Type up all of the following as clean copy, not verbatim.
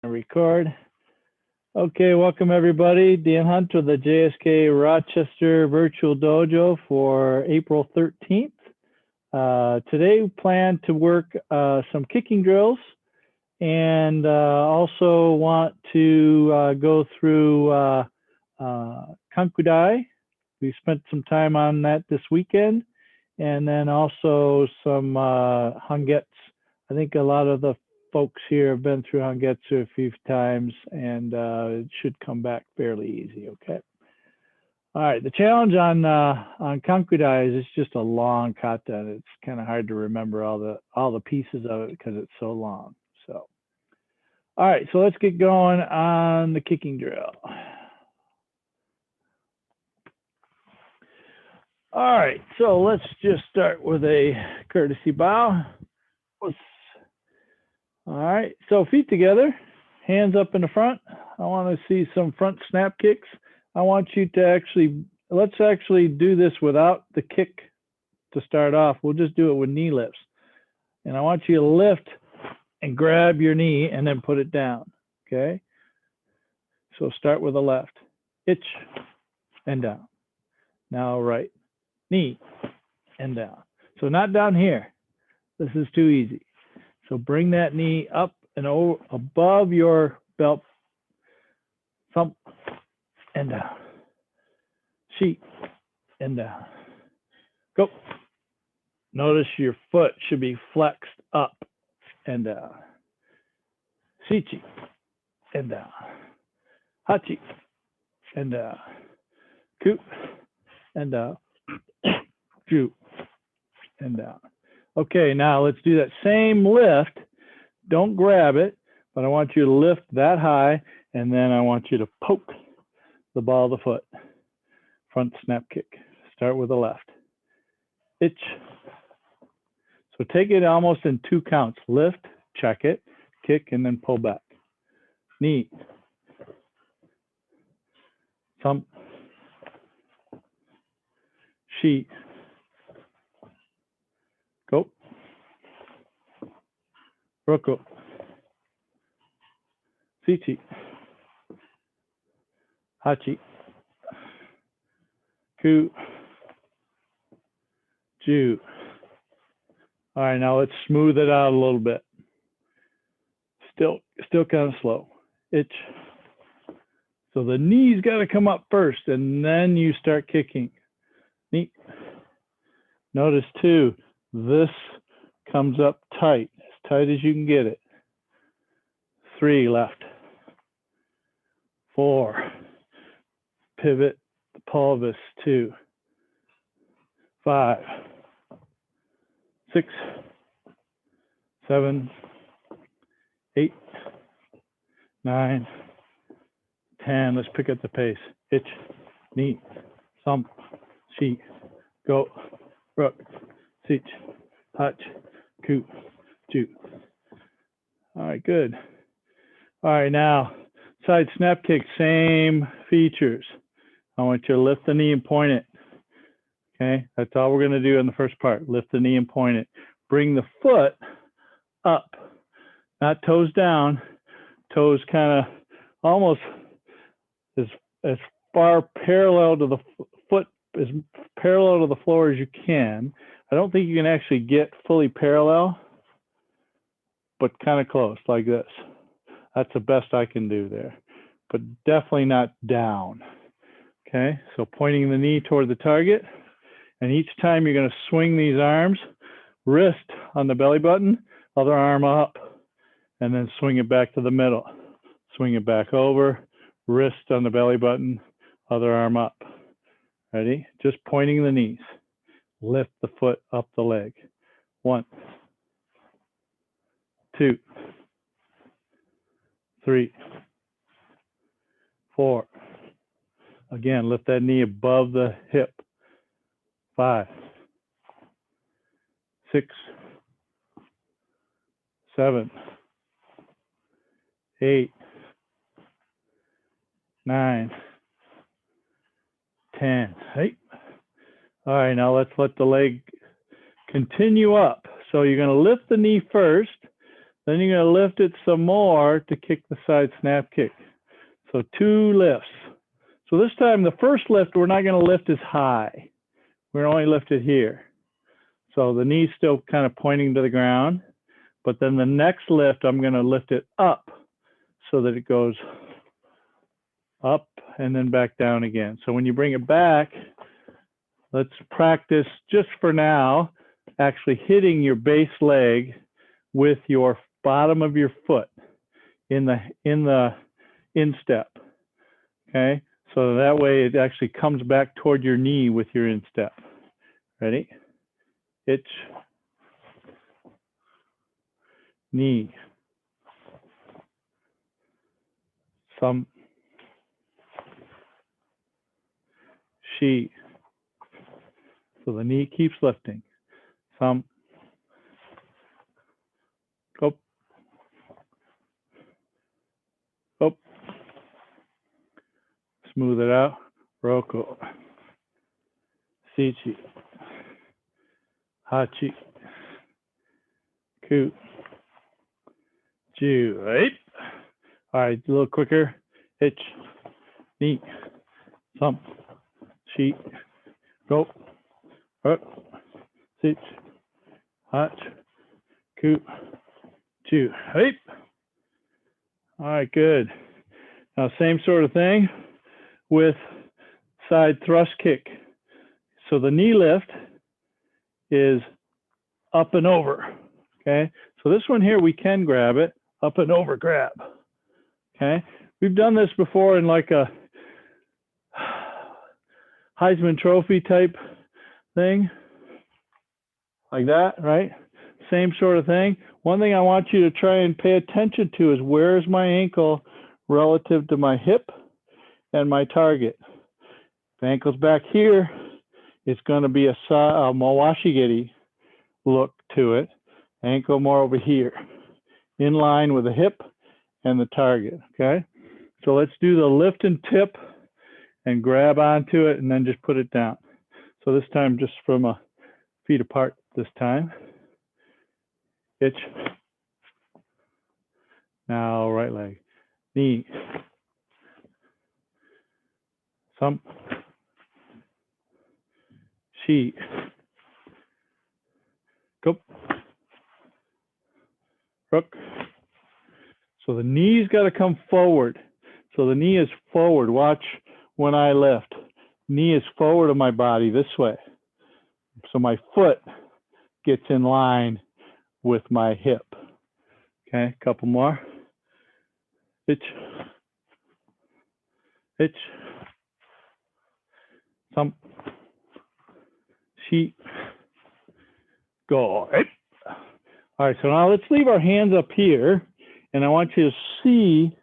Record. Okay, welcome everybody. Dan Hunt with the JSKA Rochester Virtual Dojo for April 13th. Today we plan to work some kicking drills and also want to go through Kanku Dai. We spent some time on that this weekend, and then also some Hangetsu. I think a lot of the folks here have been through Hangetsu a few times, and it should come back fairly easy. Okay. All right. The challenge on Kanku Dai is it's just a long kata, and it's kind of hard to remember all the pieces of it because it's so long. So, all right. So let's get going on the kicking drill. All right. So let's just start with a courtesy bow. All right, so feet together, hands up in the front. I want to see some front snap kicks. I want you to let's actually do this without the kick to start off. We'll just do it with knee lifts. And I want you to lift and grab your knee and then put it down, okay? So start with the left, itch and down. Now right, knee and down. So not down here. This is too easy. So bring that knee up and over above your belt, thump and down, sheet and down. Go. Notice your foot should be flexed up and down. Shichi and down. Hachi and down. Ku and down. Ju and down. Okay, now let's do that same lift. Don't grab it, but I want you to lift that high, and then I want you to poke the ball of the foot. Front snap kick. Start with the left. Itch. So take it almost in 2 counts. Lift, check it, kick, and then pull back. Knee. Thump. Sheet. Go. Roku. Sichi. Hachi. Ku. Ju. All right, now let's smooth it out a little bit. Still kind of slow. Itch. So the knee's got to come up first, and then you start kicking. Knee. Notice too, this comes up tight as you can get it. 3 left. 4. Pivot the pelvis. 2. 5. 6. 7. 8. 9. 10. Let's pick up the pace. Itch, knee, thump, sheet, go, rook, sich, hutch, ku, ju. All right, good. All right, now side snap kick, same features. I want you to lift the knee and point it. Okay, that's all we're going to do in the first part. Lift the knee and point it. Bring the foot up, not toes down. Toes kind of almost as far parallel to the foot, as parallel to the floor as you can. I don't think you can actually get fully parallel, but kind of close, like this. That's the best I can do there, but definitely not down. Okay, so pointing the knee toward the target, and each time you're going to swing these arms, wrist on the belly button, other arm up, and then swing it back to the middle. Swing it back over, wrist on the belly button, other arm up. Ready? Just pointing the knees. Lift the foot up the leg. 1, 2, 3, 4. Again, lift that knee above the hip. 5, 6, 7, 8, 9, 10. Hey. All right, now let's let the leg continue up. So you're going to lift the knee first, Then you're going to lift it some more to kick the side snap kick. So 2 lifts. So this time, the first lift, we're not going to lift as high. We're only lift it here. So the knee's still kind of pointing to the ground. But then the next lift, I'm going to lift it up so that it goes up and then back down again. So when you bring it back, let's practice just for now, actually hitting your base leg with your bottom of your foot in the instep. Okay, so that way it actually comes back toward your knee with your instep. Ready? Itch, knee, some, she. So the knee keeps lifting. Some, up, up. Smooth it out. Roko, Sichi, Hachi, Ku, Ju, right? All right, a little quicker. Hitch, knee, some, she, go, up, sit, hach, ku, chu, right? All right, good. Now, same sort of thing with side thrust kick. So the knee lift is up and over, okay? So this one here, we can grab it, up and over grab, okay? We've done this before in like a Heisman Trophy type thing, like that, right? Same sort of thing. One thing I want you to try and pay attention to is where is my ankle relative to my hip and my target. If the ankle's back here, it's going to be a Mawashigiri look to it. Ankle more over here, in line with the hip and the target, okay? So let's do the lift and tip and grab onto it and then just put it down. So this time just from a feet apart this time. Itch. Now right leg. Knee. Some. She. Go. Rook. So the knee's got to come forward. So the knee is forward. Watch when I lift. Knee is forward of my body this way. So my foot gets in line with my hip. Okay, a couple more. Itch. Itch. Some. She. Go. All right, so now let's leave our hands up here, and I want you to see,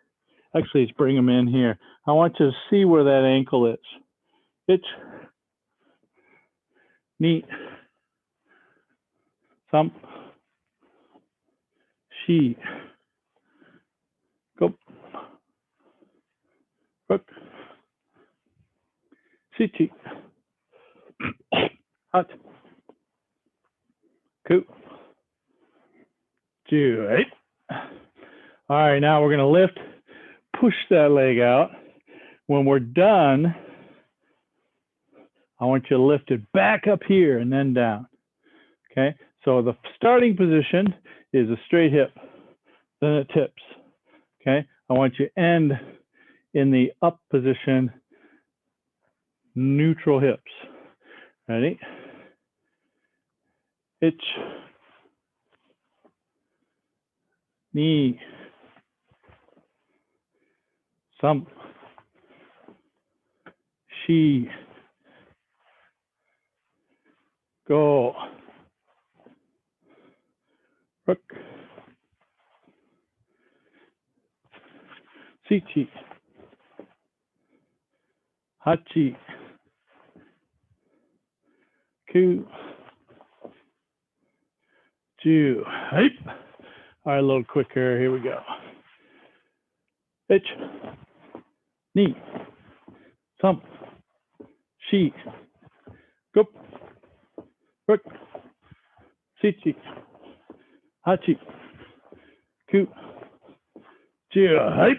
actually, let's bring them in here. I want you to see where that ankle is. Itch. Knee. Some. She. Go. Hook. Sichi. Hot. Ku. Ju. Right. All right, now we're going to lift, push that leg out. When we're done, I want you to lift it back up here and then down. Okay, so the starting position is a straight hip, then it tips. Okay, I want you to end in the up position, neutral hips. Ready? Itch. Knee. Some. She. Go. Rook. Sichi. Hachi. Ku. Ju. Right. All right, a little quicker. Here we go. Itch. Knee. Some. She. Go. Rook. Sichi. Hachi. Ku. Hype.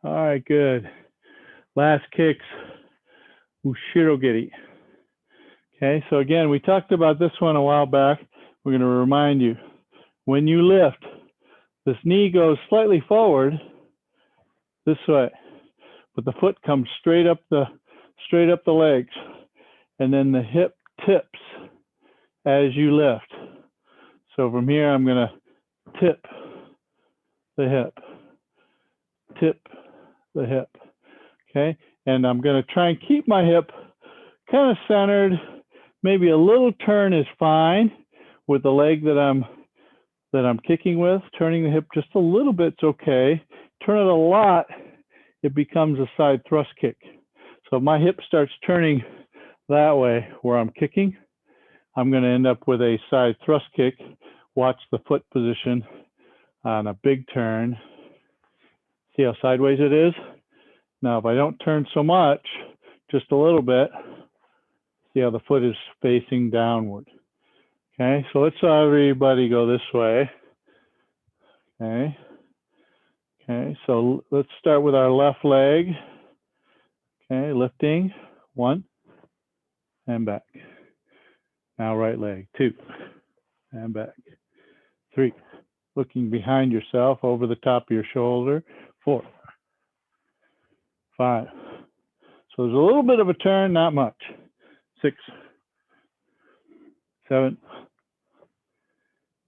All right, good. Last kicks. Ushirogiri. Okay, so again, we talked about this one a while back. We're going to remind you, when you lift, this knee goes slightly forward this way, but the foot comes straight up the legs, and then the hip tips as you lift. So from here, I'm going to tip the hip, tip the hip. Okay, and I'm going to try and keep my hip kind of centered. Maybe a little turn is fine with the leg that I'm kicking with. Turning the hip just a little bit's okay. Turn it a lot, it becomes a side thrust kick. So if my hip starts turning that way where I'm kicking, I'm going to end up with a side thrust kick. Watch the foot position on a big turn. See how sideways it is? Now, if I don't turn so much, just a little bit, see how the foot is facing downward. Okay, so let's everybody go this way. Okay. Okay, so let's start with our left leg. Okay, lifting, 1, and back. Now right leg, 2, and back. 3, looking behind yourself, over the top of your shoulder. 4, 5. So there's a little bit of a turn, not much. 6, 7,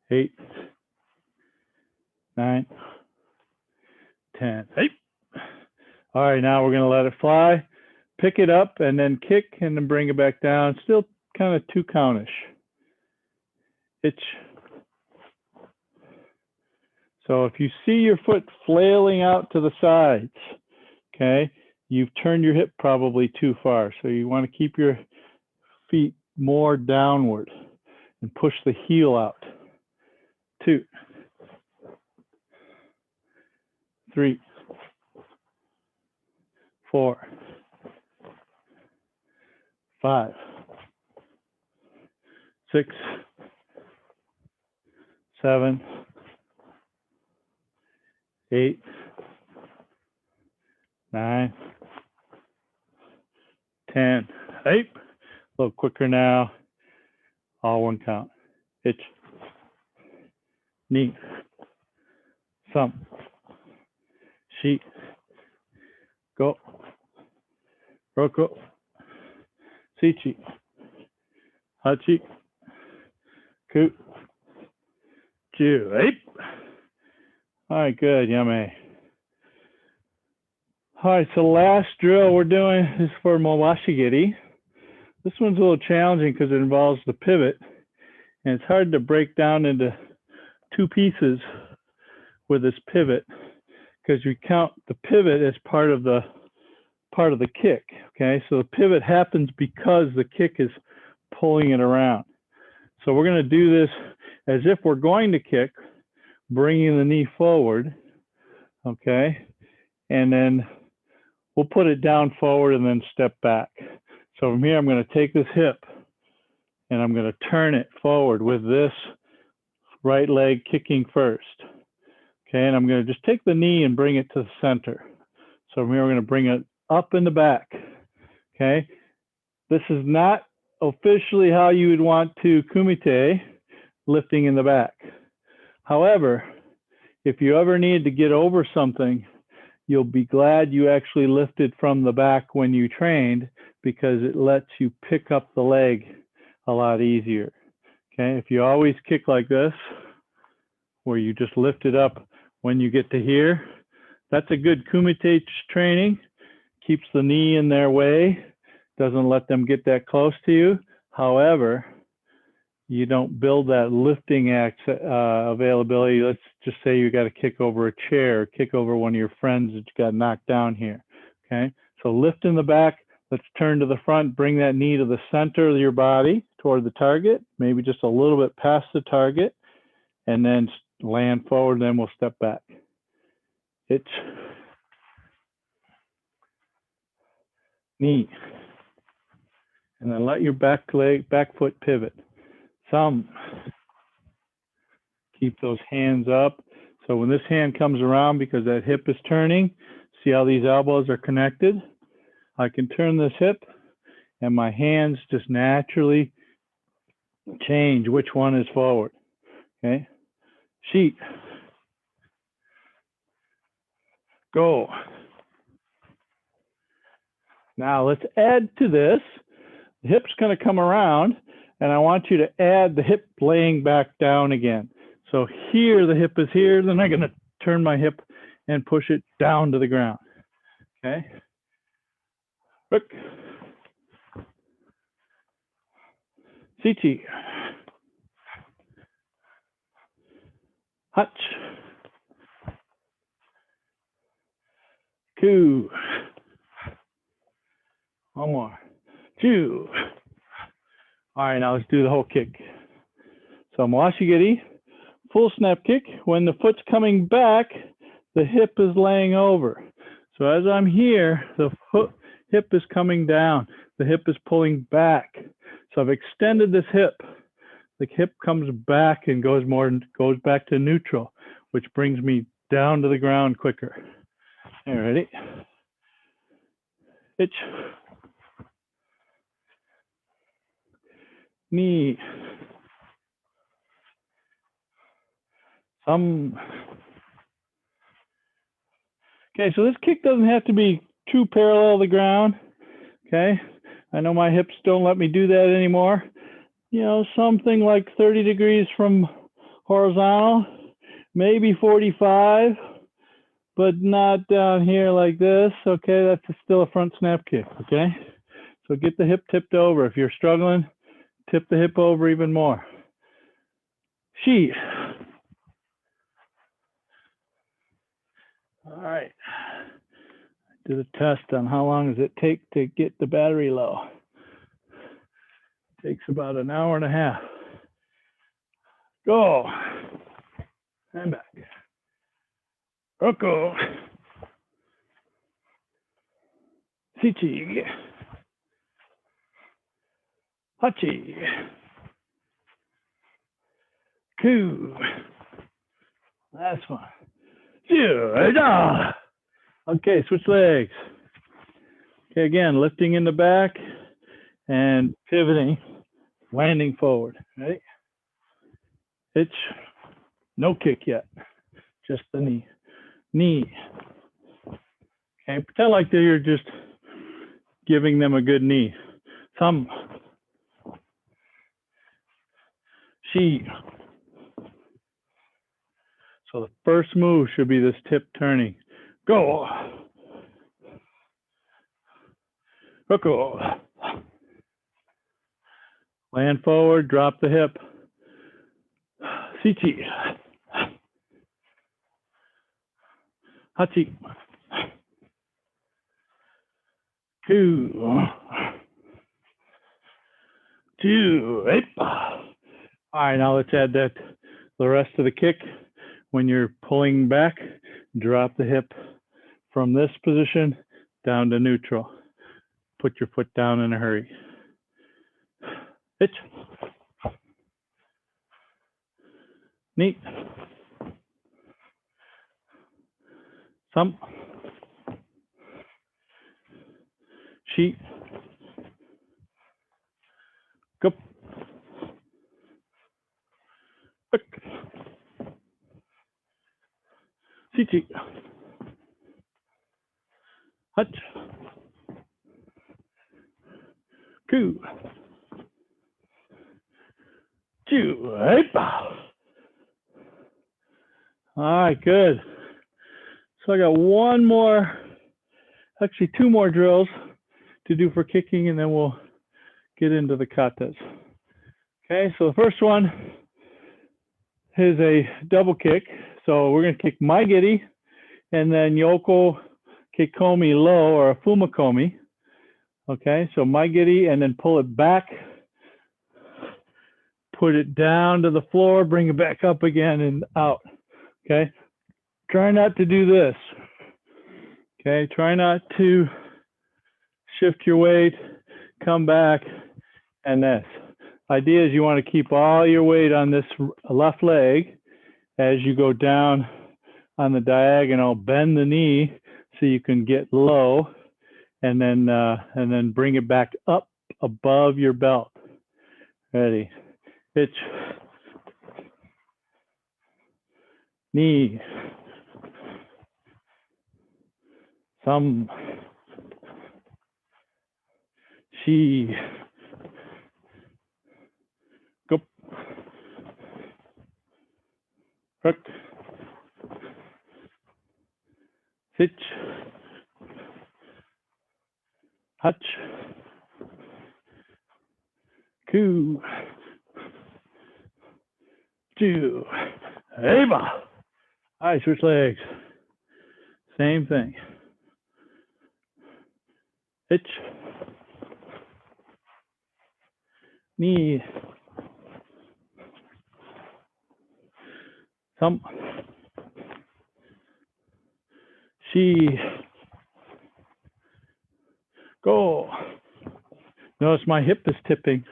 8, 9, 10. Hey. All right, now we're going to let it fly. Pick it up and then kick and then bring it back down. Still kind of 2 countish. Itch. So if you see your foot flailing out to the sides, okay, you've turned your hip probably too far. So you want to keep your feet more downward and push the heel out. 2, 3, 4, 5, 6, 7, 8, 9, 10. Hey, a little quicker now. All 1 count. Itch, knee, thumb, sheet, go, roko, sichi, hachi, ku, ju. Hey. All right, good, yummy. All right, so last drill we're doing is for Mawashigiri. This one's a little challenging because it involves the pivot, and it's hard to break down into 2 pieces with this pivot because you count the pivot as part of the kick. Okay, so the pivot happens because the kick is pulling it around. So we're going to do this as if we're going to kick, bringing the knee forward. Okay, and then we'll put it down forward and then step back. So from here, I'm going to take this hip and I'm going to turn it forward with this right leg kicking first. Okay, and I'm going to just take the knee and bring it to the center. So from here, we're going to bring it up in the back. Okay, this is not officially how you would want to kumite, lifting in the back. However, if you ever need to get over something, you'll be glad you actually lifted from the back when you trained because it lets you pick up the leg a lot easier. Okay, if you always kick like this, where you just lift it up when you get to here, that's a good kumite training. Keeps the knee in their way, doesn't let them get that close to you. However, you don't build that lifting availability. Let's just say you got to kick over a chair, kick over one of your friends that got knocked down here. Okay, so lift in the back. Let's turn to the front, bring that knee to the center of your body toward the target, maybe just a little bit past the target, and then land forward, then we'll step back. Itch, knee, and then let your back foot pivot. Thumb, Keep those hands up. So when this hand comes around, because that hip is turning, see how these elbows are connected? I can turn this hip and my hands just naturally change which one is forward, okay? Sheet. Go. Now let's add to this. The hip's going to come around, and I want you to add the hip laying back down again. So here, the hip is here, then I'm going to turn my hip and push it down to the ground, okay? Look. Sichi. Hutch. Ku. One more. Two. All right, now let's do the whole kick. So Mwashigiri, full snap kick. When the foot's coming back, the hip is laying over. So as I'm here, the hip is coming down. The hip is pulling back. So I've extended this hip. The hip comes back and goes back to neutral, which brings me down to the ground quicker. All right, ready? Hitch. Knee. Thumb. Okay, so this kick doesn't have to be too parallel to the ground. Okay, I know my hips don't let me do that anymore. You know, something like 30 degrees from horizontal, maybe 45, but not down here like this. Okay, that's still a front snap kick. Okay, so get the hip tipped over. If you're struggling, tip the hip over even more. Sheet. All right. Do the test on how long does it take to get the battery low. It takes about an hour and a half. Go. And back. Roko. Sichi. Hachi. Ku. Last one. Okay, switch legs. Okay, again, lifting in the back and pivoting, landing forward. Ready? Hitch. No kick yet. Just the knee. Knee. Okay, pretend like you're just giving them a good knee. Thumb. She. So the first move should be this tip turning. Go. Go. Land forward, drop the hip. Sichi. Hachi. Ku. Two. All right, now let's add that the rest of the kick. When you're pulling back, drop the hip from this position down to neutral. Put your foot down in a hurry. Hitch. Neat. Thumb. Sheet. Go. Look. Sichi. Hutch. Ku. Two. All right, good. So I got one more, actually two more drills to do for kicking, and then we'll get into the katas. Okay, so the first one is a double kick. So we're going to kick Maigiri and then Yoko Kikomi low, or a Fumakomi. Okay, so Maigiri and then pull it back, put it down to the floor, bring it back up again and out. Okay, try not to do this. Okay, try not to shift your weight, come back, and this. Idea is you want to keep all your weight on this left leg as you go down on the diagonal, bend the knee so you can get low, and then bring it back up above your belt. Ready? Pitch. Knee. Thumb. Shi. Go. Hook. Hitch. Hutch. Ku. Ju. Eva. All right, switch legs. Same thing. Hitch. Knee. Thumb. She. Go. Notice my hip is tipping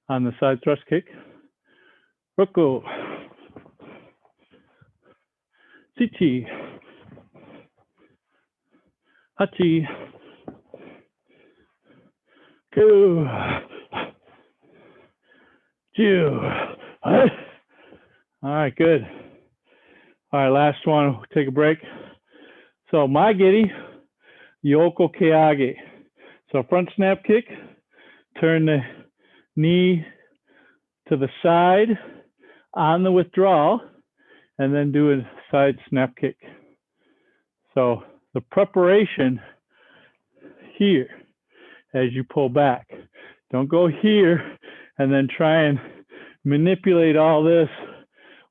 on the side thrust kick. Roku. Sichi. Hachi. Ku. Ju. All right, good. All right, last one. Take a break. So Magiri, Yoko Keage. So front snap kick, turn the knee to the side on the withdrawal, and then do a side snap kick. So the preparation here as you pull back. Don't go here and then try and manipulate all this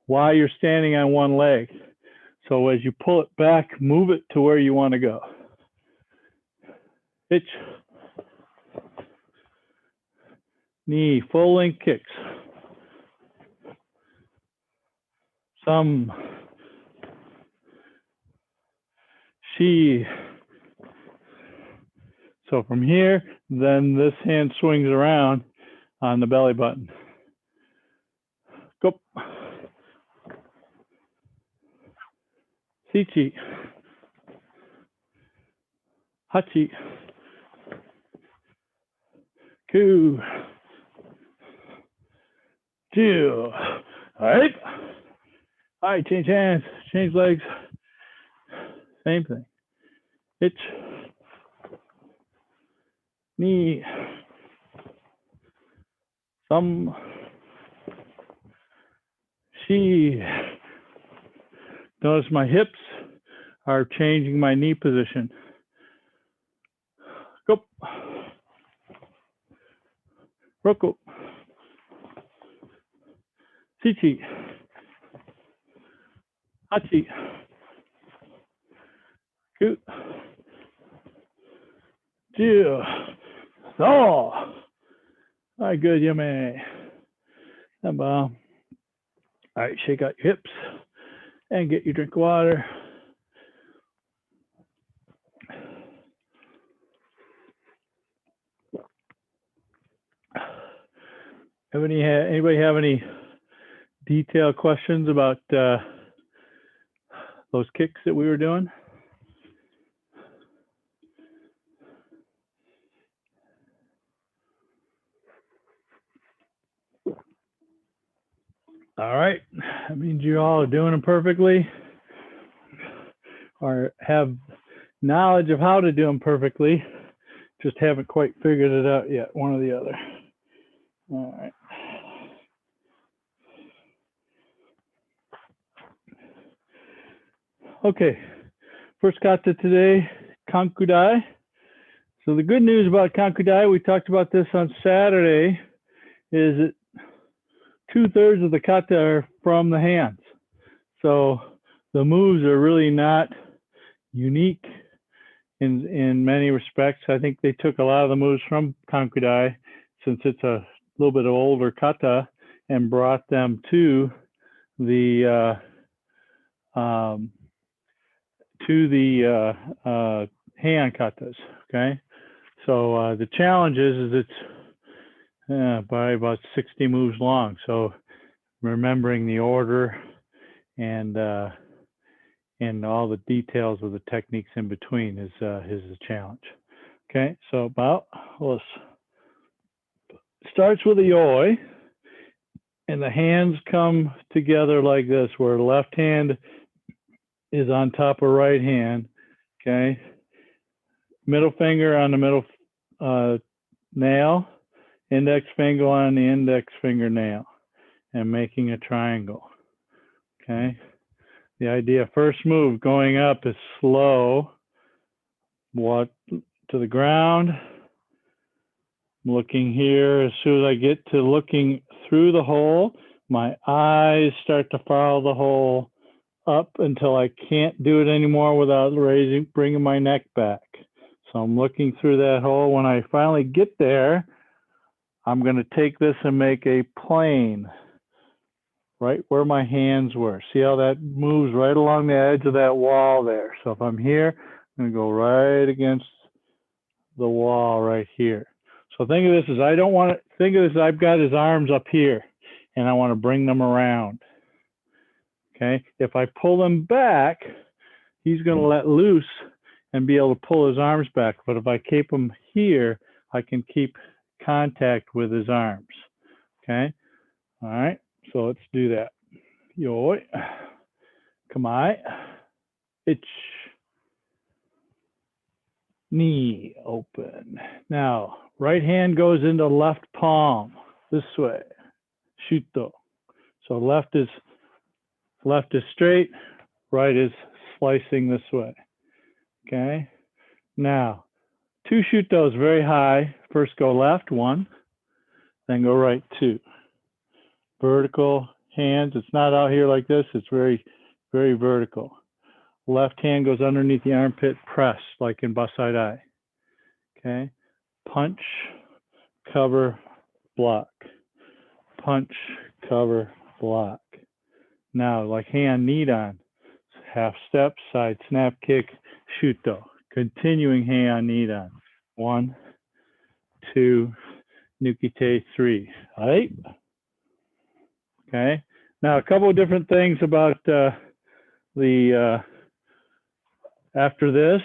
while you're standing on one leg. So as you pull it back, move it to where you want to go. Hitch. Knee, full length kicks. Some. She. So from here, then this hand swings around on the belly button. Go. Sichi. Hachi. Ku. Ju. All right. All right, change hands, change legs. Same thing. Hitch. Knee. Thumb. She. Notice my hips are changing my knee position. Go. Roku. Sichi. Hachi. Ku. Ju. So. All right, good, yummy. All right, shake out your hips and get your drink of water. Anybody have any detailed questions about those kicks that we were doing? All right, that means you all are doing them perfectly or have knowledge of how to do them perfectly, just haven't quite figured it out yet, one or the other. All right. Okay, first kata today, Kanku Dai. So the good news about Kanku Dai, we talked about this on Saturday, is that 2/3 of the kata are from the hands. So the moves are really not unique in many respects. I think they took a lot of the moves from Kanku Dai, since it's a little bit of older kata, and brought them to the Heian Katas. Okay, so the challenge is it's by about 60 moves long. So remembering the order and all the details of the techniques in between is a challenge. Okay, so let's starts with a yoi, and the hands come together like this, where the left hand is on top of right hand. Okay, middle finger on the middle nail, index finger on the index fingernail, and making a triangle. Okay, the idea, first move going up is slow, walk to the ground, looking here. As soon as I get to looking through the hole, my eyes start to follow the hole up until I can't do it anymore without bringing my neck back. So I'm looking through that hole. When I finally get there, I'm going to take this and make a plane right where my hands were. See how that moves right along the edge of that wall there. So if I'm here, I'm going to go right against the wall right here. So think of this as I've got his arms up here and I want to bring them around. Okay, if I pull them back, he's going to let loose and be able to pull his arms back. But if I keep him here, I can keep contact with his arms. Okay, all right, so let's do that. Yoi, kamai, ich, knee open. Now, right hand goes into left palm this way, shuto. So left is straight, right is slicing this way. Okay, now 2 shutos very high. First go left, 1, then go right, 2. Vertical hands, it's not out here like this, it's very, very vertical. Left hand goes underneath the armpit, press like in Basai Dai. Okay, punch, cover, block. Punch, cover, block. Now, like Heian Nidan, half step, side snap kick, shuto. Continuing Heian Nidan. 1, 2, nukite, 3. All right? Okay. Now, a couple of different things about after this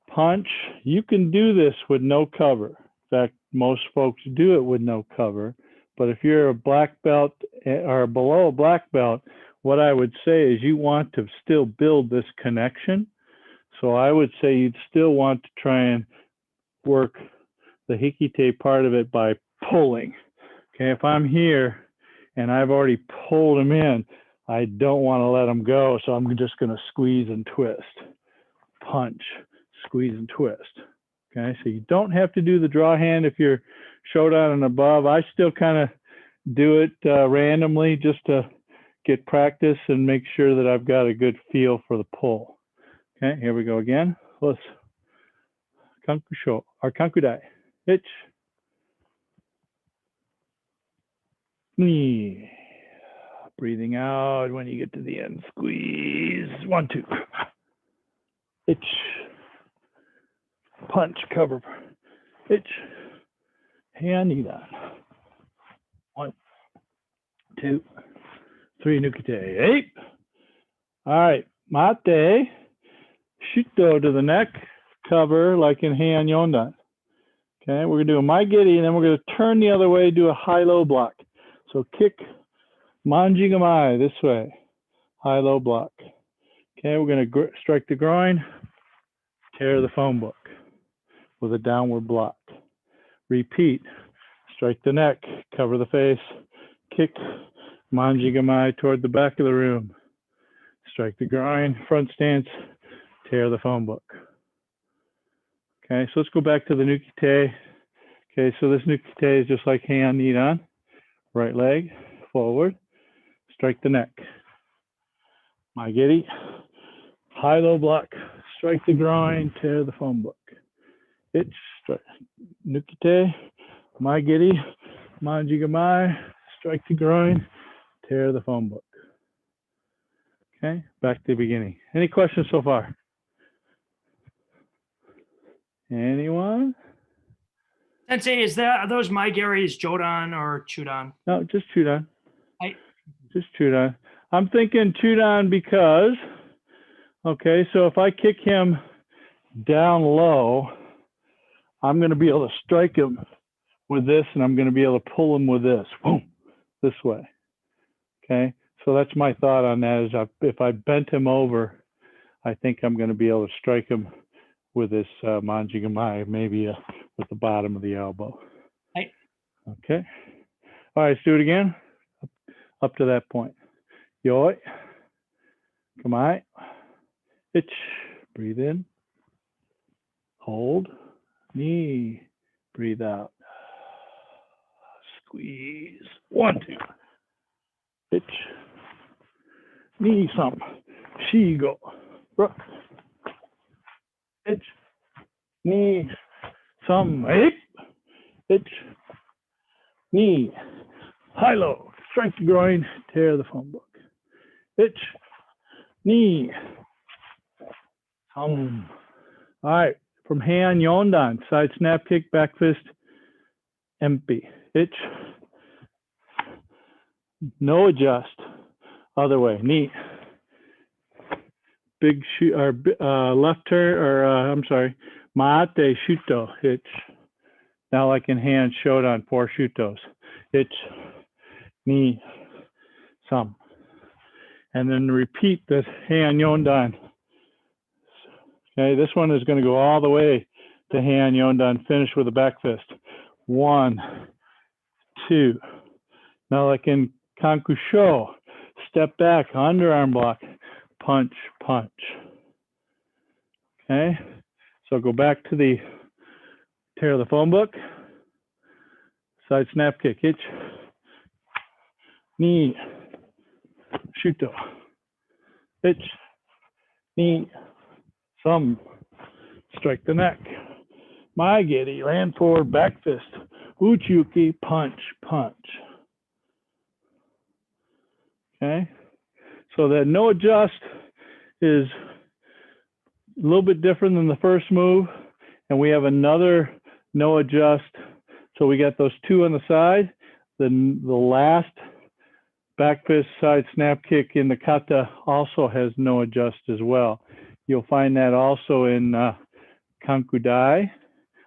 punch. You can do this with no cover. In fact, most folks do it with no cover. But if you're a black belt or below a black belt, what I would say is you want to still build this connection. So I would say you'd still want to try and work the hikite part of it by pulling. Okay, if I'm here and I've already pulled him in, I don't want to let him go. So I'm just going to squeeze and twist, punch, squeeze and twist. Okay, so you don't have to do the draw hand if you're Shodan and above. I still kind of do it randomly just to get practice and make sure that I've got a good feel for the pull. Okay, here we go again. Let's Kanku Dai. Itch. Knee. Breathing out when you get to the end. Squeeze. 1, 2. Itch. Punch, cover. Itch. Hand, knee down. 1, 2, 3, nukite. 8. All right. Mate. Shuto to the neck. Cover like in Heian Yondan. Okay, we're going to do a maigiri, and then we're going to turn the other way, do a high-low block. So kick manji gamai this way, high-low block. Okay, we're going to strike the groin, tear the phone book with a downward block. Repeat, strike the neck, cover the face, kick manji gamai toward the back of the room. Strike the groin, front stance, tear the phone book. Okay, so let's go back to the nukite. Okay, so this nukite is just like Heian Nidan. Right leg, forward, strike the neck. Maigiri, high-low block, strike the groin, tear the phone book. Itch, strike, nukite, maigiri, manji gamai, strike the groin, tear the phone book. Okay, back to the beginning. Any questions so far? Anyone? Sensei, are those Maigiris Jodan or Chudan? No, just Chudan. Just Chudan. I'm thinking Chudan because, okay, so if I kick him down low, I'm going to be able to strike him with this, and I'm going to be able to pull him with this, boom, this way. Okay, so that's my thought on that. Is if I bent him over, I think I'm going to be able to strike him with this manjigamai, maybe with the bottom of the elbow. Right. Okay. All right, let's do it again. Up to that point. Yoi. Come on. Itch. Breathe in. Hold. Knee. Breathe out. Squeeze. 1, 2. Itch. Knee some. Shigo. Rook. Itch. Knee. Some. Hip. Itch. Knee. High low. Strike the groin. Tear the phone book. Itch. Knee. Some. All right. From Heian Yondan. Side snap kick. Back fist. Empty. Itch. No adjust. Other way. Knee. Big shoot or left turn or I'm sorry. Maate shuto. Itch. Now like in Heian Shodan 4 shutos. Itch. Knee. Some. And then repeat this Heian Yondan. Okay, this one is going to go all the way to Heian Yondan. Finish with a back fist. 1, 2. Now like in Kanku Sho, step back, underarm block, punch, punch. Okay, so go back to the tear the phone book, side snap kick, hitch, knee, shuto, hitch, knee, some, strike the neck, my giddy, land forward, back fist, uchuki, punch, punch. Okay, so that no adjust is a little bit different than the first move, and we have another no adjust. So we got those 2 on the side. Then the last back fist side snap kick in the kata also has no adjust as well. You'll find that also in Kanku Dai.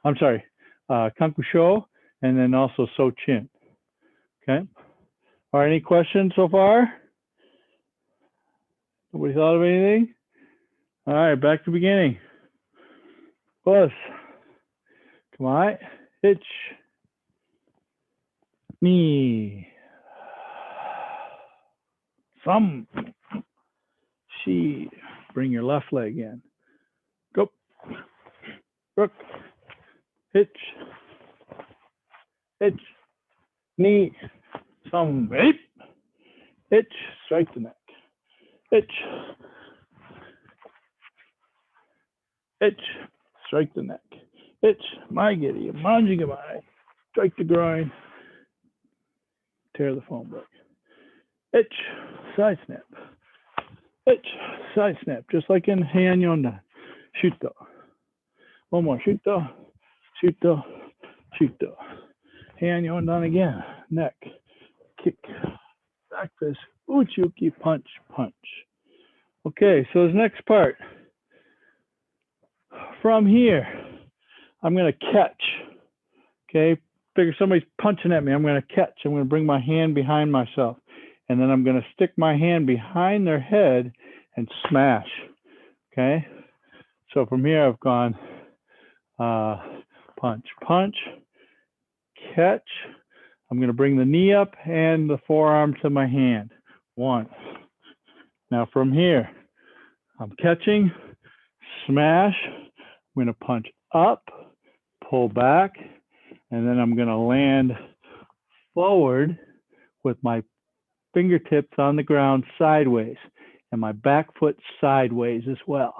I'm sorry, Kanku Sho, and then also So Chin. Okay. All right, any questions so far? Nobody thought of anything? All right, back to the beginning. Plus, come on, hitch, knee, some, she, bring your left leg in, go, rook, hitch, knee, some, hitch, strike the neck, hitch, strike the neck, hitch, my giddy, manjigamai, strike the groin, tear the phone book, hitch, side snap, hitch, side snap, just like in Heian Yondan, shuto, one more, shuto, shuto, shuto, Heian Yondan again, neck, kick, back fist, uchuki, punch, punch. Okay, so this next part, from here, I'm going to catch. Okay, figure somebody's punching at me. I'm going to catch. I'm going to bring my hand behind myself. And then I'm going to stick my hand behind their head and smash. Okay, so from here I've gone punch, punch, catch. I'm going to bring the knee up and the forearm to my hand. 1. Now from here, I'm catching, smash. I'm going to punch up, pull back, and then I'm going to land forward with my fingertips on the ground sideways and my back foot sideways as well.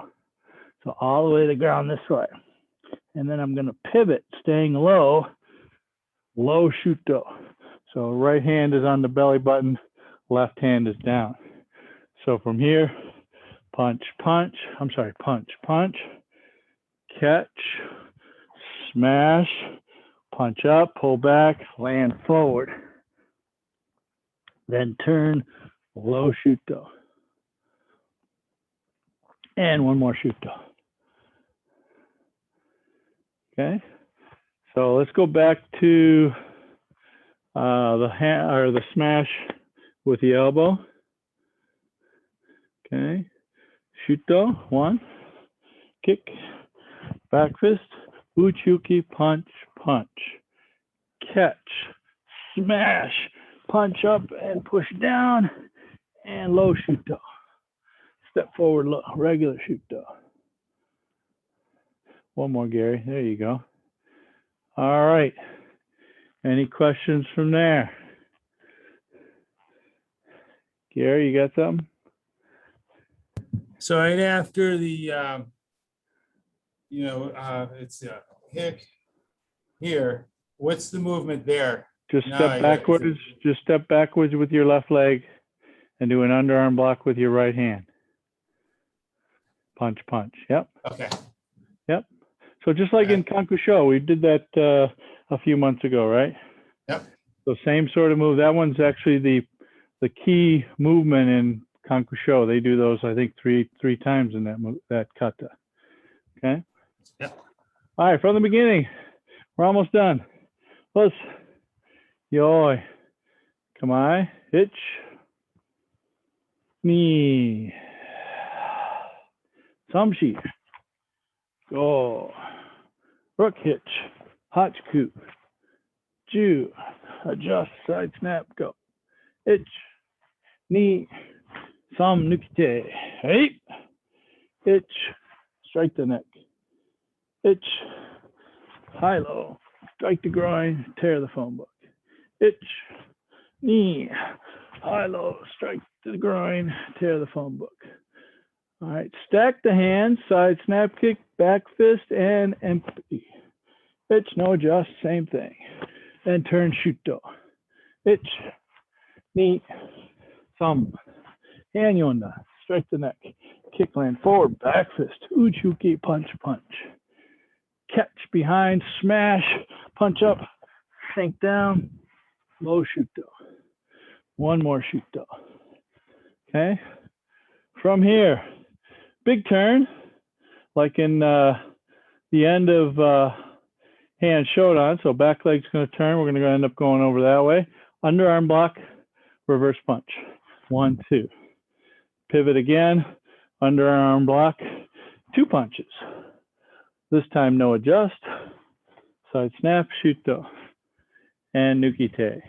So all the way to the ground this way. And then I'm going to pivot, staying low, low shuto. So right hand is on the belly button, left hand is down. So from here, punch, punch, punch, punch, catch, smash, punch up, pull back, land forward. Then turn, low shuto. And one more shuto. Okay, so let's go back to the smash with the elbow. Okay, shuto, one, kick, back fist, uchuki, punch, punch, catch, smash, punch up and push down, and low shuto. Step forward, regular shuto. One more, Gary. There you go. All right. Any questions from there? Gary, you got something? So right after the, it's a kick here. What's the movement there? Just No, step backwards. Just step backwards with your left leg and do an underarm block with your right hand. Punch, punch. Yep. Okay. Yep. So just like in Kanku Sho, we did that a few months ago, right? Yep. So same sort of move. That one's actually the key movement in Kanku Sho. They do those, I think, three times in that kata. Okay. Yep. All right, from the beginning, we're almost done. Let's yoi, kamae, hitch, knee, samshi, go, rook hitch, hachiku, ju, adjust, side snap, go, hitch, knee, sam nukite, hey, hitch, strike the neck, hitch, high low, strike the groin, tear the phone book, hitch, knee, high low, strike to the groin, tear the phone book. All right, stack the hands, side snap kick, back fist, and empty. Hitch, no adjust, same thing. Then turn shuto. Hitch, knee, thumb, hand yonda, strike the neck, kick land forward, back fist, uchuki, punch, punch. Catch behind, smash, punch up, sink down, low shuto. One more shuto. Okay. From here, big turn, like in the end of Heian Shodan. So back leg's going to turn. We're going to end up going over that way. Underarm block, reverse punch. 1, 2. Pivot again, underarm block, 2 punches. This time no adjust. Side snap, shuto, and nukite.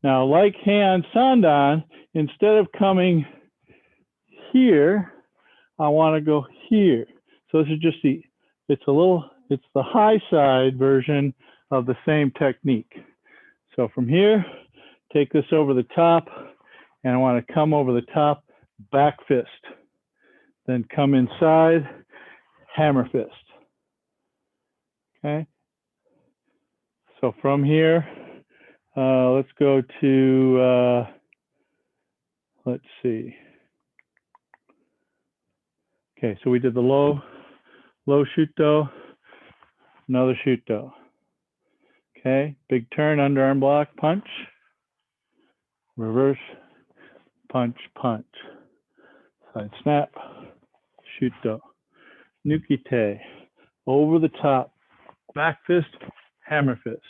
Now, like Heian Sandan, instead of coming here, I want to go here. So this is just it's the high side version of the same technique. So from here, take this over the top, and I want to come over the top, back fist. Then come inside, hammer fist. Okay. So from here, let's go to, let's see. Okay, so we did the low shuto, another shuto. Okay, big turn, underarm block, punch, reverse, punch, punch. Side snap, shuto, nukite, over the top, back fist, hammer fist.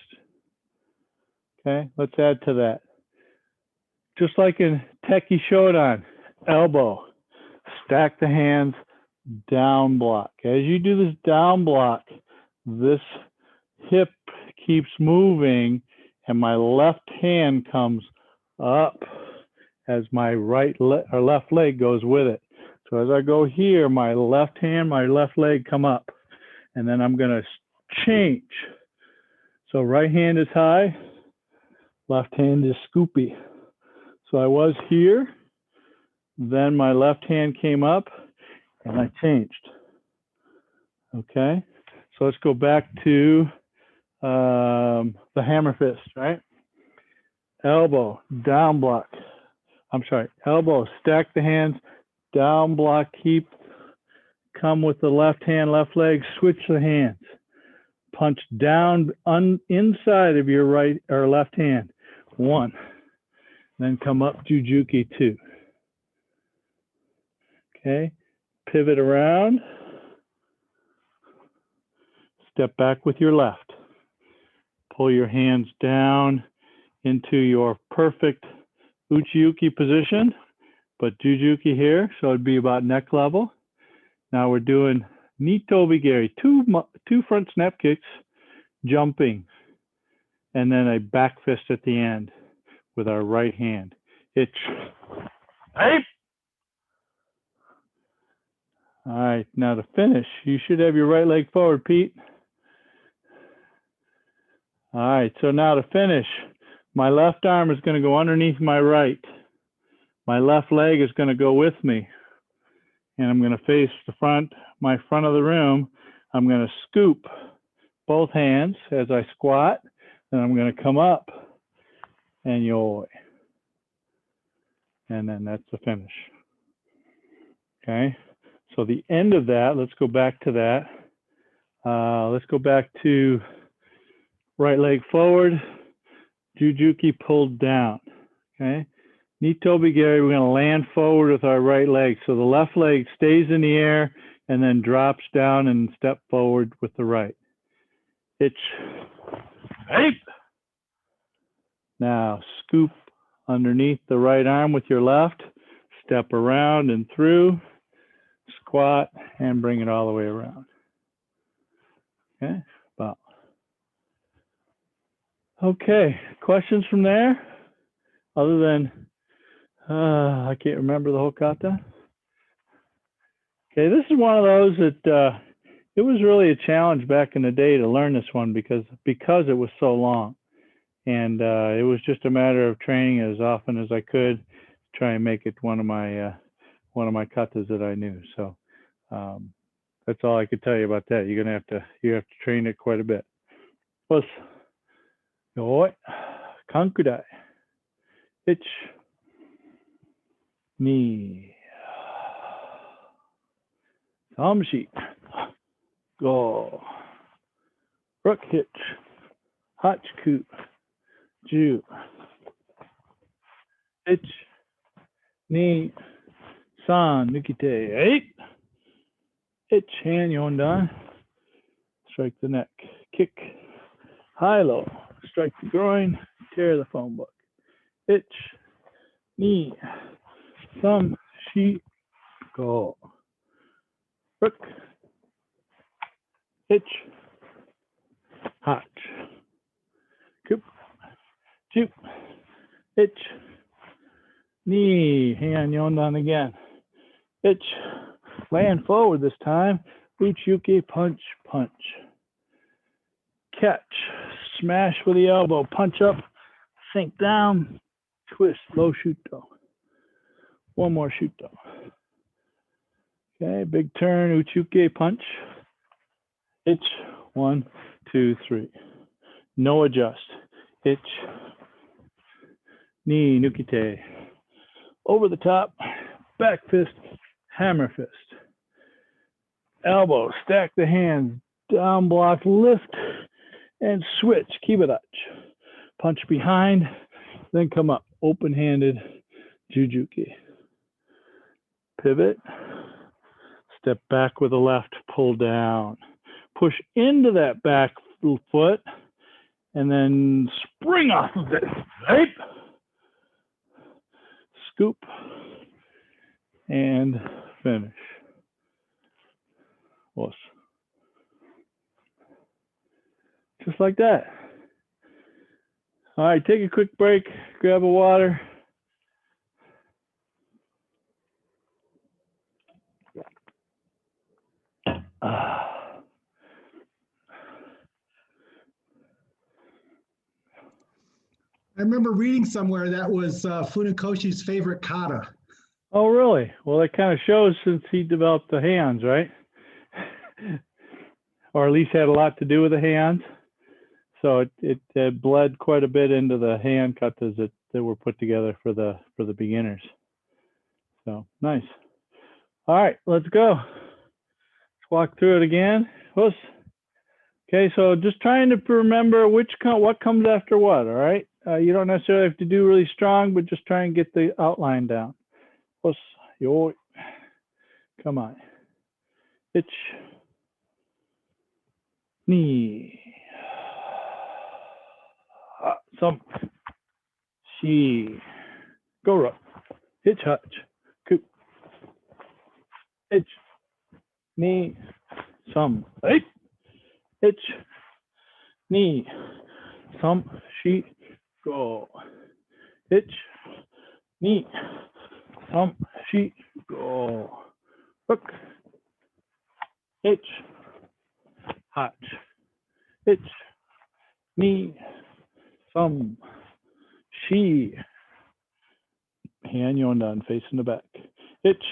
Okay, let's add to that. Just like in Teki Shodan, elbow, stack the hands, down block. As you do this down block, this hip keeps moving and my left hand comes up as my left leg goes with it. So as I go here, my left hand, my left leg come up, and then I'm going to change. So right hand is high, left hand is scoopy. So I was here, then my left hand came up, and I changed. Okay, so let's go back to the hammer fist, right? Elbow, down block. I'm sorry, elbow, stack the hands, down block, come with the left hand, left leg, switch the hands. Punch down inside of your right or left hand. 1. then come up Jujuki 2. Okay, pivot around, step back with your left. Pull your hands down into your perfect Uchi-uki position, but Jujuki here, so it'd be about neck level. Now we're doing Nitobigiri, two front snap kicks, jumping, and then a back fist at the end with our right hand. It's hey. All right, now to finish, you should have your right leg forward, Pete. All right, so now to finish, my left arm is going to go underneath my right. My left leg is going to go with me. And I'm going to face the front, my front of the room. I'm going to scoop both hands as I squat. And I'm going to come up and yoi. And then that's the finish. Okay, so the end of that, let's go back to that. Let's go back to right leg forward, Jujuki pulled down. Okay, Nitobigiri, we're going to land forward with our right leg. So the left leg stays in the air and then drops down and step forward with the right. It's hey. Now scoop underneath the right arm with your left, step around and through, squat, and bring it all the way around. Okay, wow. Okay, questions from there? Other than, I can't remember the whole kata. Okay, this is one of those that it was really a challenge back in the day to learn this one because it was so long. And it was just a matter of training as often as I could, try and make it one of my katas that I knew. So that's all I could tell you about that. You have to train it quite a bit. Plus, Kanku Dai. Ich, ni, samshi, go, rook hitch, hachku, ju, ich, ni, san, nukite, eight, ich, hand yondan, strike the neck, kick, high low, strike the groin, tear the phone book. Ich, ni, sam, shi, go. Rook, hitch, hotch, coop, juke, hitch, knee, hand yondan again. Hitch, land forward this time. Uchi-uki, punch, punch. Catch, smash with the elbow, punch up, sink down, twist, low shuto. One more shuto. Okay, big turn, Uchi-uki, punch. Hitch, 1, 2, 3. No adjust. Hitch, knee, nukite. Over the top, back fist, hammer fist. Elbow, stack the hands, down block, lift, and switch, kibarach. Punch behind, then come up, open-handed, Jujuki. Pivot, step back with the left, pull down. Push into that back foot, and then spring off of it. Right? Scoop, and finish. Wuss. Just like that. All right, take a quick break, grab a water. I remember reading somewhere that was Funakoshi's favorite kata. Oh, really? Well, that kind of shows since he developed the hands, right? Or at least had a lot to do with the hands. So it bled quite a bit into the hand katas that were put together for the beginners. So nice. All right, let's go. Let's walk through it again. Okay, so just trying to remember what comes after what. All right. You don't necessarily have to do really strong, but just try and get the outline down. Yo, come on. Itch. Knee. Some. She. Go rock. Hitch hutch. Coop. Itch. Knee. Some. Hey. Itch. Knee. Some. She. Go. Itch. Knee. Some. She. Go. Hook. Itch. Hotch. Itch. Knee. Some. She. Hand yondan facing the back. Itch.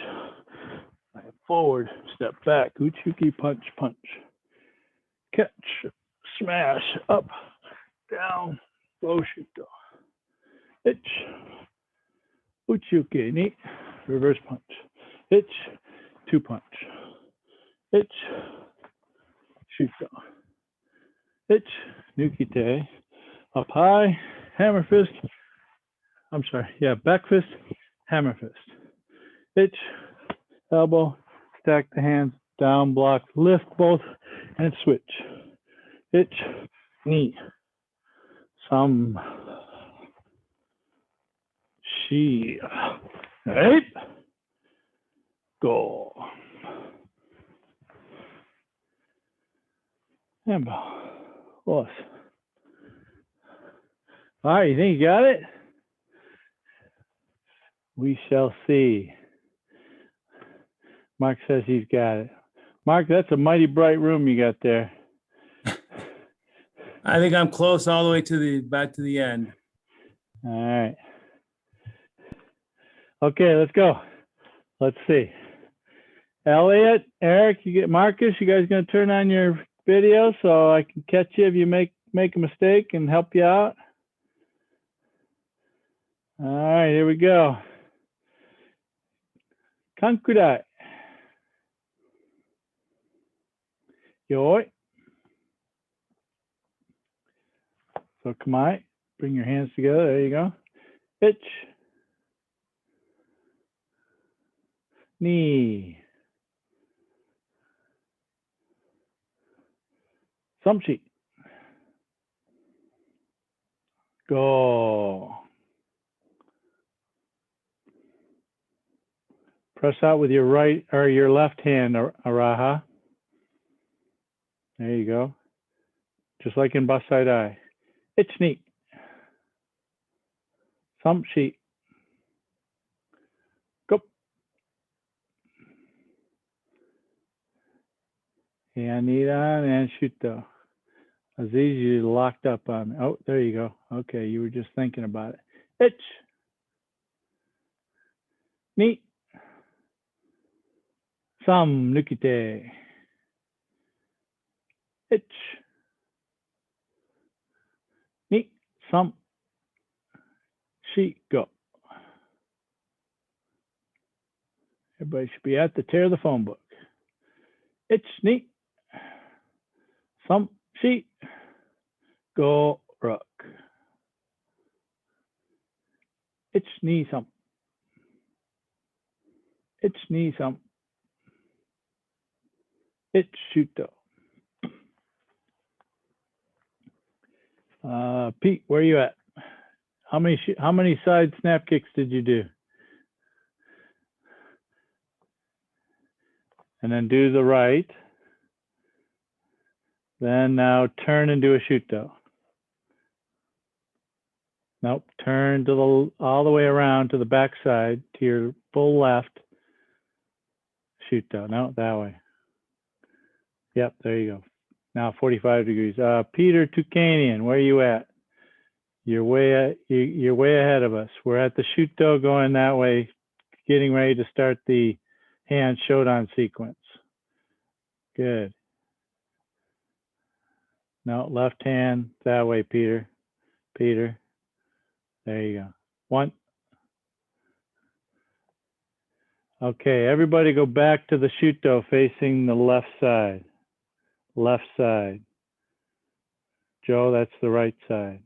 Forward. Step back. Uchuki punch punch. Catch. Smash. Up. Down. Low shoot. Itch. Uchuki. Knee. Reverse punch. Itch. Two punch. Itch. Shoot. Itch. Nukite. Up high. Hammer fist. I'm sorry. Yeah, back fist. Hammer fist. Itch. Elbow. Stack the hands. Down block. Lift both and switch. Itch. Knee. Some. She. Right. Go. And loss. All right, you think you got it? We shall see. Mark says he's got it. Mark, that's a mighty bright room you got there. I think I'm close all the way to the back to the end. All right. Okay, let's go. Let's see. Elliot, Eric, you get Marcus, you guys gonna turn on your video so I can catch you if you make a mistake and help you out? All right, here we go. Kanku Dai. Yoi. So come on, bring your hands together. There you go. Itch. Knee. Sumchi. Go. Press out with your right or your left hand, Araha. There you go. Just like in Basai Dai. It's neat. Sumchi. Go. And knee on and shoot though. Aziz, you locked up on me. Oh, there you go. Okay, you were just thinking about it. Itch. Neat. Some nukite. Itch. Neat. Some. She. Go. Everybody should be at the tear of the phone book. Itch. Neat. Some. She. Go. Rook. Itch. Knee. Some. Itch. Knee. Some. Itch. Shoot though. Pete, where are you at? How many side snap kicks did you do? And then do the right. Then now turn and do a shoot though. Nope, turn to the all the way around to the back side to your full left. Shoot though. No, that way. Yep, there you go. Now 45 degrees. Peter Tukanian, where are you at? You're way ahead of us. We're at the shoot though, going that way, getting ready to start the hand shodan sequence. Good. No, left hand that way, Peter. Peter. There you go. One. Okay, everybody go back to the shoot though, facing the left side. Left side. Joe, that's the right side.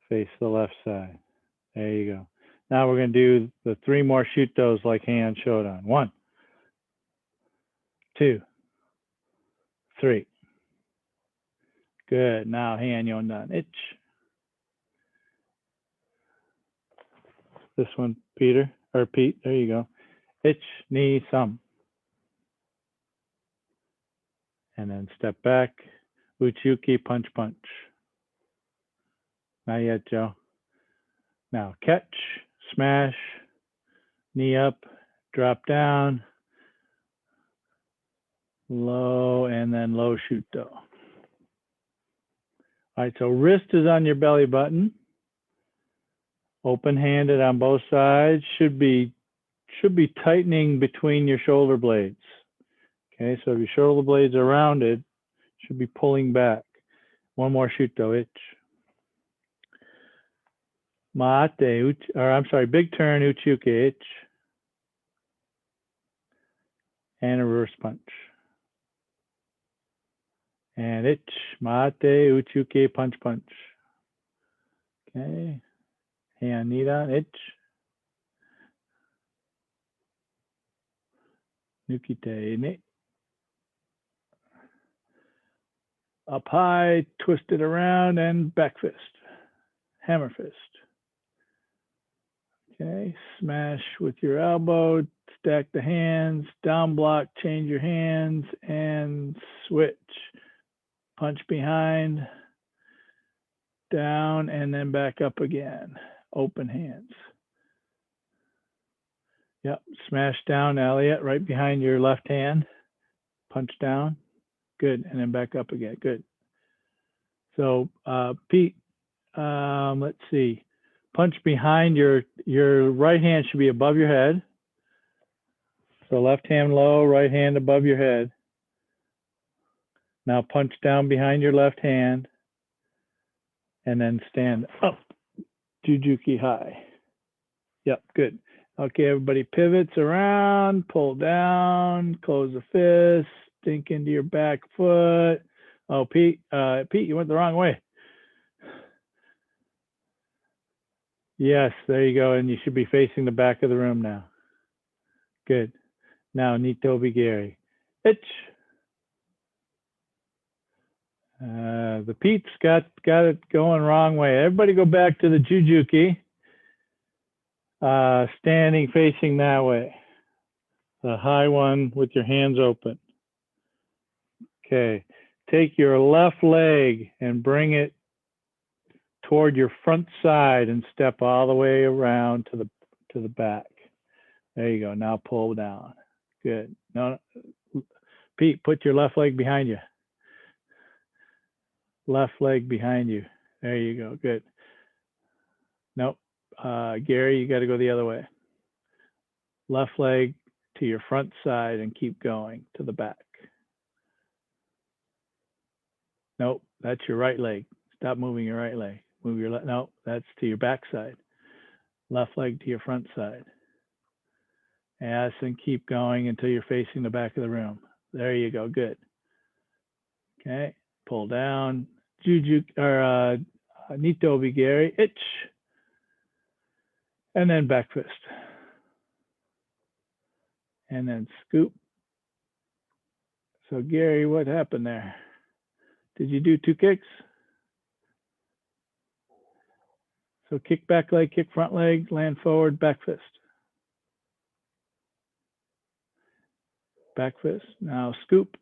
face the left side. There you go. Now we're going to do the 3 more shoot those like Heian showed on. 1, 2, 3. Good. Now Heian yon done. Ich. This one, Peter, or Pete. There you go. Ich, ni, some. And then step back. Uchuki, punch, punch. Not yet, Joe. Now catch, smash, knee up, drop down, low, and then low shoot do. All right, so wrist is on your belly button. Open-handed on both sides. Should be tightening between your shoulder blades. Okay, so if your shoulder blades are rounded, should be pulling back. 1 more shoot do, ich. Mate, or I'm sorry, big turn, uchuke, ich. And a reverse punch. And ich, mate, uchuke, punch, punch. Okay. Hand knee down, ich. Nukite, ne. Up high, twist it around, and back fist. Hammer fist. Okay, smash with your elbow, stack the hands, down block, change your hands, and switch. Punch behind, down, and then back up again. Open hands. Yep, smash down, Elliot, right behind your left hand. Punch down. Good, and then back up again. Good. So, Pete, let's see. Punch behind your right hand should be above your head. So left hand low, right hand above your head. Now punch down behind your left hand and then stand up. Jujuki high. Yep, good. Okay, everybody pivots around, pull down, close the fist, sink into your back foot. Oh, Pete, you went the wrong way. Yes, there you go. And you should be facing the back of the room now. Good. Now, Nito Bigari. Itch. The Pete's got it going wrong way. Everybody go back to the Jujuki. Standing facing that way. The high one with your hands open. Okay. Take your left leg and bring it toward your front side and step all the way around to the back. There you go. Now pull down. Good. No, Pete, put your left leg behind you. Left leg behind you. There you go. Good. Nope. Gary, you got to go the other way. Left leg to your front side and keep going to the back. Nope. That's your right leg. Stop moving your right leg. Move your left. No, that's to your back side. Left leg to your front side. Yes, and keep going until you're facing the back of the room. There you go. Good. Okay. Pull down. Juju or Nito Bigari. Itch. And then back fist. And then scoop. So Gary, what happened there? Did you do 2 kicks? So kick back leg, kick front leg, land forward, back fist. Back fist. Now scoop.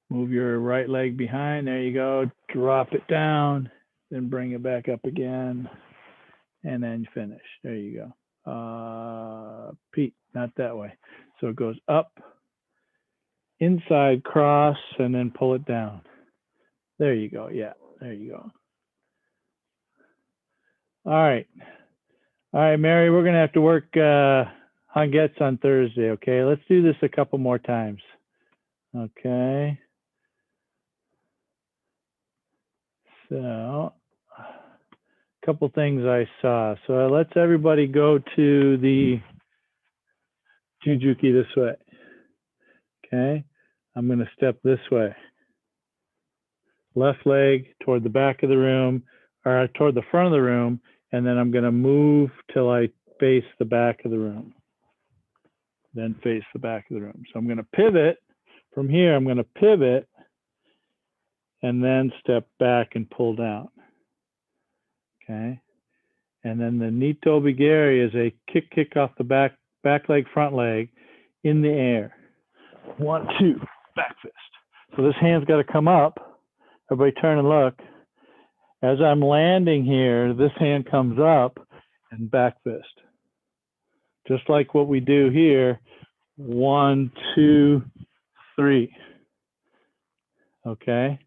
Move your right leg behind. There you go. Drop it down. Then bring it back up again. And then finish. There you go. Pete, not that way. So it goes up, inside cross, and then pull it down. There you go. Yeah, there you go. All right. All right, Mary, we're going to have to work Hangets on Thursday, okay? Let's do this a couple more times. Okay. So, a couple things I saw. So let's everybody go to the Jujuki this way. Okay. I'm going to step this way. left leg toward the back of the room, or toward the front of the room, and then I'm going to move till I face the back of the room. Then face the back of the room. So I'm going to pivot from here. I'm going to pivot and then step back and pull down. Okay. And then the Nito Bigari is a kick off the back leg, front leg in the air. 1, 2, back fist. So this hand's got to come up. Everybody turn and look. As I'm landing here, this hand comes up and back fist. Just like what we do here. 1, 2, 3. Okay.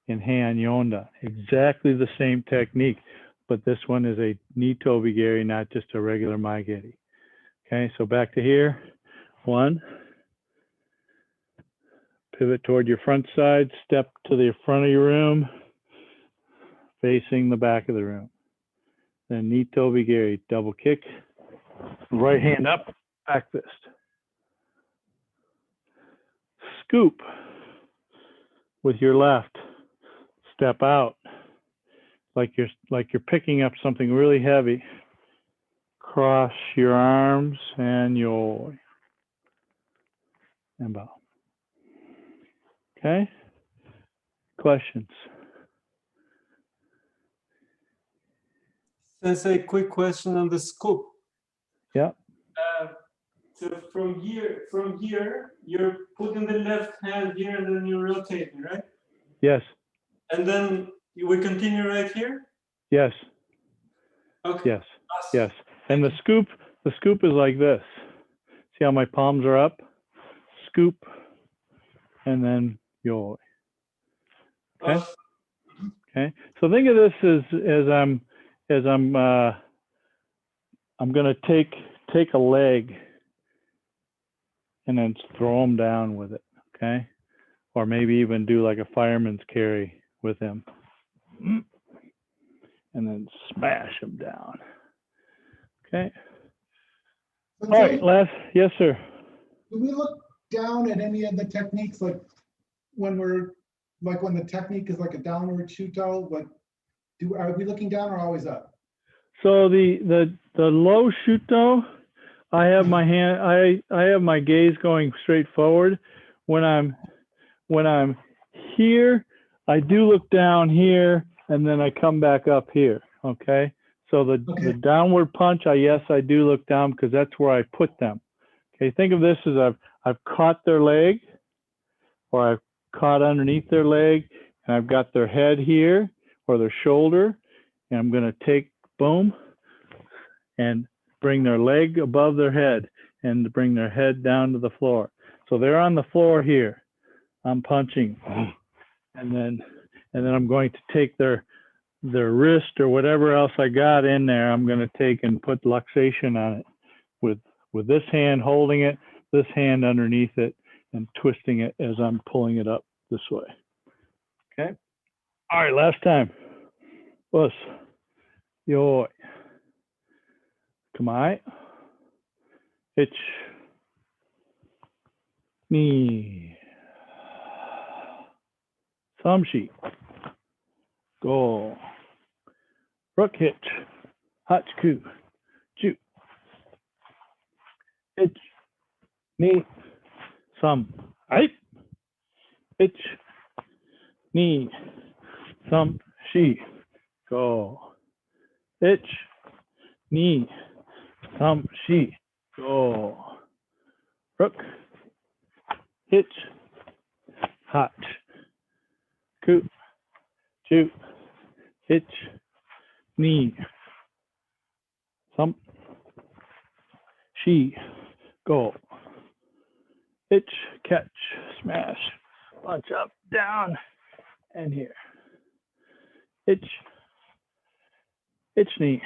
In Heian Yonda. Exactly the same technique, but this one is a Nito Bigari, not just a regular Maigeri. Okay, so back to here. 1. Pivot toward your front side, step to the front of your room, facing the back of the room. Then Nito Bigari, double kick, right hand up, back fist. Scoop with your left, step out like you're picking up something really heavy. Cross your arms and bow. Okay? Questions? Sensei, quick question on the scoop. Yeah. So from here, you're putting the left hand here and then you're rotating, right? Yes. And then we continue right here? Yes. Okay. Yes. Yes. And the scoop is like this. See how my palms are up? Scoop and then yo. Okay. Okay. So think of this as I'm going to take a leg and then throw him down with it. Okay. Or maybe even do like a fireman's carry with him. And then smash him down. Okay. All right. Yes, sir. Do we look down at any of the techniques, like when the technique is like a downward shuto? Are we looking down or always up? So the low shuto, I have my hand, I have my gaze going straight forward. When I'm here, I do look down here and then I come back up here. Okay. So the downward punch, I do look down because that's where I put them. Okay. Think of this as I've caught their leg, or I've caught underneath their leg, and I've got their head here or their shoulder, and I'm going to take, boom, and bring their leg above their head and bring their head down to the floor. So they're on the floor here. I'm punching, and then I'm going to take their wrist or whatever else I got in there. I'm going to take and put luxation on it with this hand holding it, this hand underneath it, and twisting it as I'm pulling it up this way. Okay. All right. Last time. Us. Yo. Kamai. Ich. Ni. Samshi. Go. Rook hitch. Hachku. Ju. Ich. Ni. Some. Right. Ich. Ni. Some. She. Go. Ich. Ni. Some. She. Go. Rook. Hitch. Hotch. Coop. Shoot. Hitch. Knee. Thump. She. Go. Hitch. Catch. Smash. Punch up. Down. And here. Hitch. Hitch knee.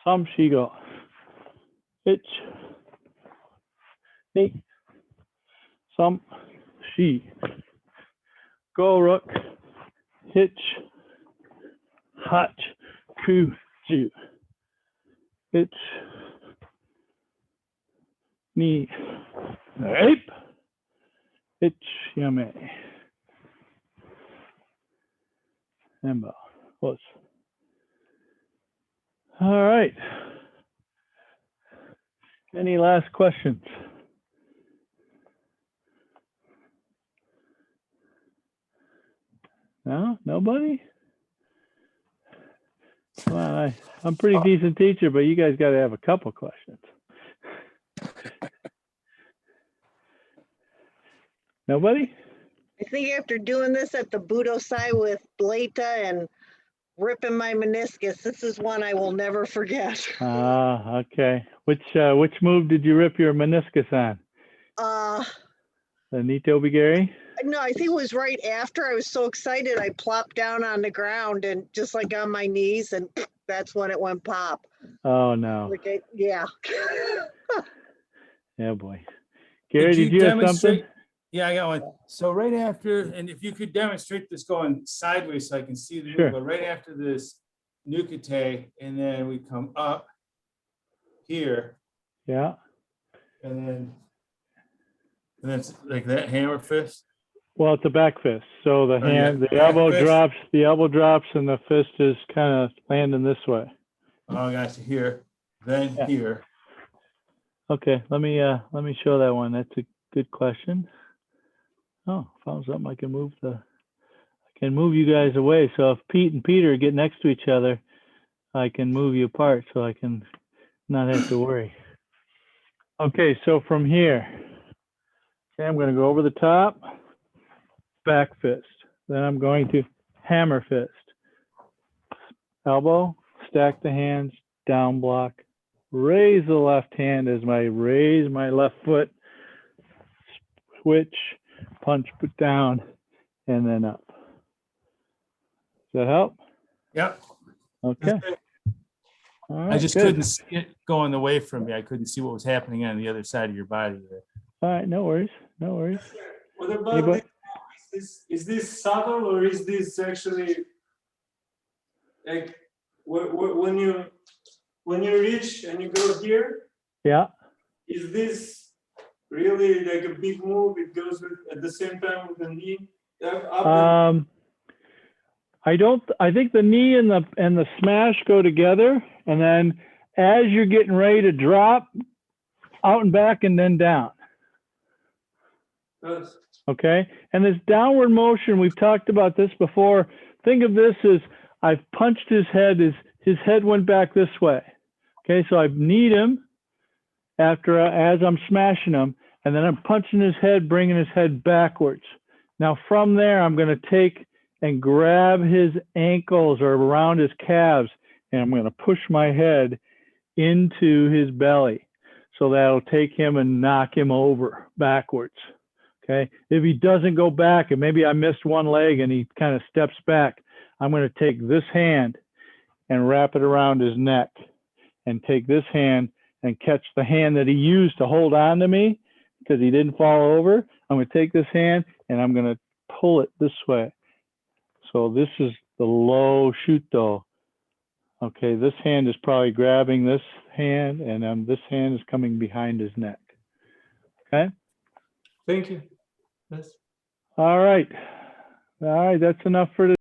Thump. She go. Hitch. Knee. Thump. She. Go rook. Hitch. Hotch. Coup. Ju. Hitch. Knee. Ape. Hitch. Yame. Embo. Close. All right. Any last questions? No, nobody? Well, I'm a pretty decent teacher, but you guys got to have a couple questions. Nobody? I think after doing this at the Budo Sai with Blata and ripping my meniscus, this is one I will never forget. Okay. Which move did you rip your meniscus on? The Nito Bigari? No, I think it was right after. I was so excited, I plopped down on the ground and just like on my knees, and that's when it went pop. Oh no. Like, yeah. Yeah, boy. Gary, did you have something? Yeah, I got one. So right after, and if you could demonstrate this going sideways so I can see the Sure. move, but right after this nukete, and then we come up here, Yeah. and then it's like that hammer fist. Well, it's a back fist. So the Oh, yeah. hand, the Back elbow fist. drops, and the fist is kind of landing this way. Oh, I got you here, then Yeah. here. Okay, let me show that one. That's a good question. Oh, found something I can move you guys away. So if Pete and Peter get next to each other, I can move you apart so I can not have to worry. Okay, so from here, okay, I'm going to go over the top, back fist. Then I'm going to hammer fist. Elbow, stack the hands, down block, raise the left hand as I raise my left foot, switch, punch, put down, and then up. Does that help? Yep. Okay. All right, I just good. couldn't see it going away from me. I couldn't see what was happening on the other side of your body there. All right, no worries, no worries. What about Anybody? is this subtle or is this actually like when you reach and you go here? Yeah. Is this really like a big move? It goes with, at the same time with the knee up and I think the knee and the smash go together, and then as you're getting ready to drop, out and back and then down. Okay, and this downward motion, we've talked about this before. Think of this as I've punched his head, his head went back this way. Okay, so I've kneed him as I'm smashing him, and then I'm punching his head, bringing his head backwards. Now from there, I'm going to take and grab his ankles or around his calves, and I'm going to push my head into his belly. So that'll take him and knock him over backwards. Okay. If he doesn't go back, and maybe I missed one leg and he kind of steps back, I'm going to take this hand and wrap it around his neck and take this hand and catch the hand that he used to hold on to me because he didn't fall over. I'm going to take this hand and I'm going to pull it this way. So this is the low shuto. Okay, this hand is probably grabbing this hand, and this hand is coming behind his neck. Okay? thank you. Yes. All right. All right, that's enough for today.